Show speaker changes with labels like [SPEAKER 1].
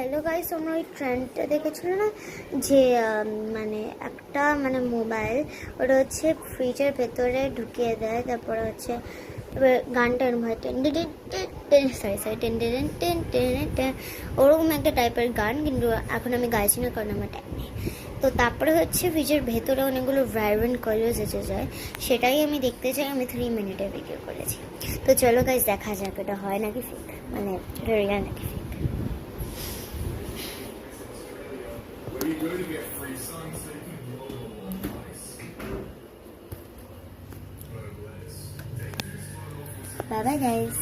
[SPEAKER 1] Hello guys, তোমরা ওই ট্রেন্ডটা দেখেছিল না যে মানে একটা মানে মোবাইল ওটা হচ্ছে ফ্রিজের ভেতরে ঢুকিয়ে দেয়, তারপরে হচ্ছে গানটা এরকম হয় টেন ওরকম একটা টাইপের গান, কিন্তু এখন আমি গাইছি না কারণ আমার টাইম নেই। তো তারপরে হচ্ছে ফ্রিজের ভেতরে অনেকগুলো ভাইব্রেন্ট কালার্স এসে যায়, সেটাই আমি দেখতে চাই। আমি 3 মিনিটের ভিডিও করেছি। তো চলো গাইস, দেখা যাক এটা হয় নাকি ফেক, মানে এটা রিয়াল নাকি fake.
[SPEAKER 2] Where you go to get free songs so you can blow the whole place.
[SPEAKER 1] Bye bye guys.